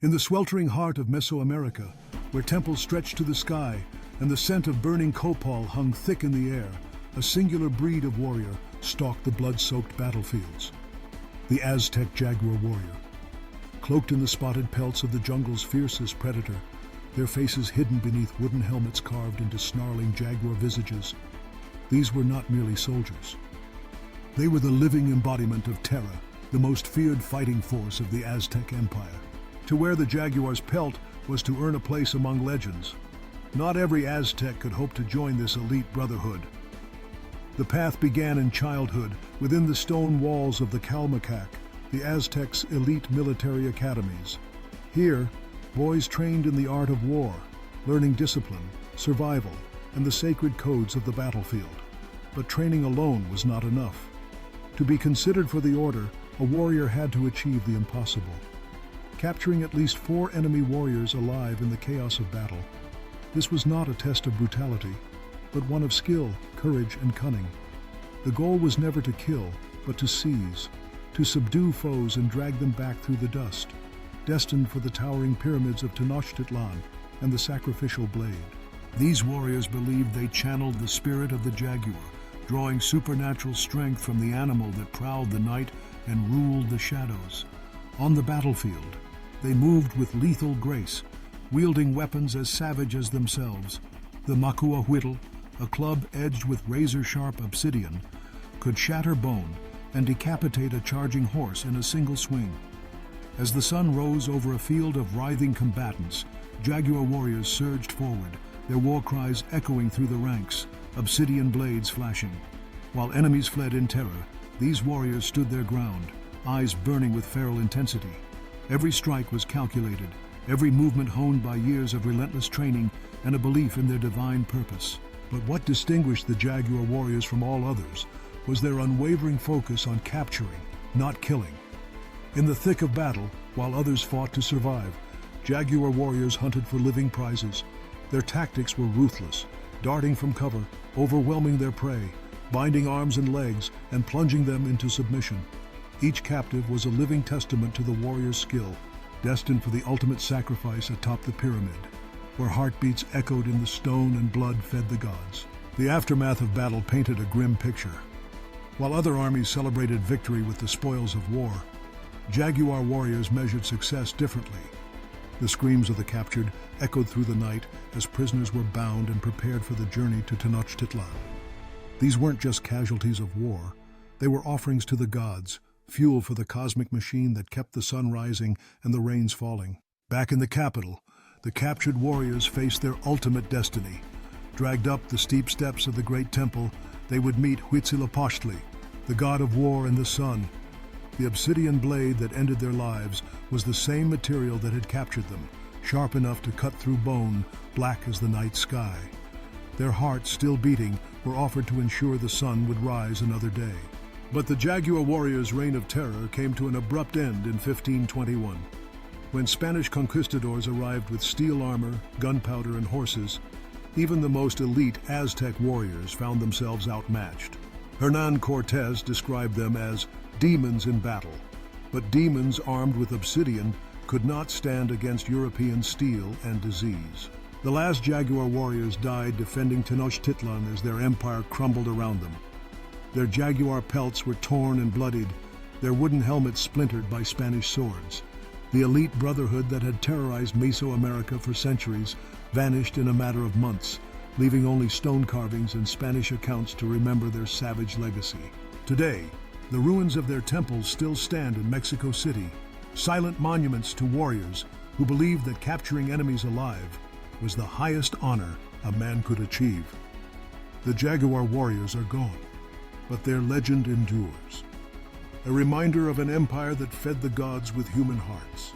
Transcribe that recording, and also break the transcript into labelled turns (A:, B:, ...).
A: In the sweltering heart of Mesoamerica, where temples stretched to the sky and the scent of burning copal hung thick in the air, a singular breed of warrior stalked the blood-soaked battlefields. The Aztec Jaguar Warrior. Cloaked in the spotted pelts of the jungle's fiercest predator, their faces hidden beneath wooden helmets carved into snarling jaguar visages, these were not merely soldiers. They were the living embodiment of terror, the most feared fighting force of the Aztec Empire. To wear the jaguar's pelt was to earn a place among legends. Not every Aztec could hope to join this elite brotherhood. The path began in childhood within the stone walls of the Calmacac, the Aztecs' elite military academies. Here, boys trained in the art of war, learning discipline, survival, and the sacred codes of the battlefield. But training alone was not enough. To be considered for the order, a warrior had to achieve the impossible. Capturing at least 4 enemy warriors alive in the chaos of battle. This was not a test of brutality, but one of skill, courage, and cunning. The goal was never to kill, but to seize, to subdue foes and drag them back through the dust, destined for the towering pyramids of Tenochtitlan and the sacrificial blade. These warriors believed they channeled the spirit of the jaguar, drawing supernatural strength from the animal that prowled the night and ruled the shadows. On the battlefield, they moved with lethal grace, wielding weapons as savage as themselves. The macuahuitl, a club edged with razor-sharp obsidian, could shatter bone and decapitate a charging horse in a single swing. As the sun rose over a field of writhing combatants, jaguar warriors surged forward, their war cries echoing through the ranks, obsidian blades flashing. While enemies fled in terror, these warriors stood their ground, eyes burning with feral intensity. Every strike was calculated, every movement honed by years of relentless training and a belief in their divine purpose. But what distinguished the jaguar warriors from all others was their unwavering focus on capturing, not killing. In the thick of battle, while others fought to survive, jaguar warriors hunted for living prizes. Their tactics were ruthless, darting from cover, overwhelming their prey, binding arms and legs, and plunging them into submission. Each captive was a living testament to the warrior's skill, destined for the ultimate sacrifice atop the pyramid, where heartbeats echoed in the stone and blood fed the gods. The aftermath of battle painted a grim picture. While other armies celebrated victory with the spoils of war, jaguar warriors measured success differently. The screams of the captured echoed through the night as prisoners were bound and prepared for the journey to Tenochtitlan. These weren't just casualties of war, they were offerings to the gods, fuel for the cosmic machine that kept the sun rising and the rains falling. Back in the capital, the captured warriors faced their ultimate destiny. Dragged up the steep steps of the great temple, they would meet Huitzilopochtli, the god of war and the sun. The obsidian blade that ended their lives was the same material that had captured them, sharp enough to cut through bone, black as the night sky. Their hearts, still beating, were offered to ensure the sun would rise another day. But the jaguar warriors' reign of terror came to an abrupt end in 1521. When Spanish conquistadors arrived with steel armor, gunpowder, and horses, even the most elite Aztec warriors found themselves outmatched. Hernán Cortés described them as demons in battle, but demons armed with obsidian could not stand against European steel and disease. The last jaguar warriors died defending Tenochtitlan as their empire crumbled around them. Their jaguar pelts were torn and bloodied, their wooden helmets splintered by Spanish swords. The elite brotherhood that had terrorized Mesoamerica for centuries vanished in a matter of months, leaving only stone carvings and Spanish accounts to remember their savage legacy. Today, the ruins of their temples still stand in Mexico City, silent monuments to warriors who believed that capturing enemies alive was the highest honor a man could achieve. The jaguar warriors are gone, but their legend endures. A reminder of an empire that fed the gods with human hearts.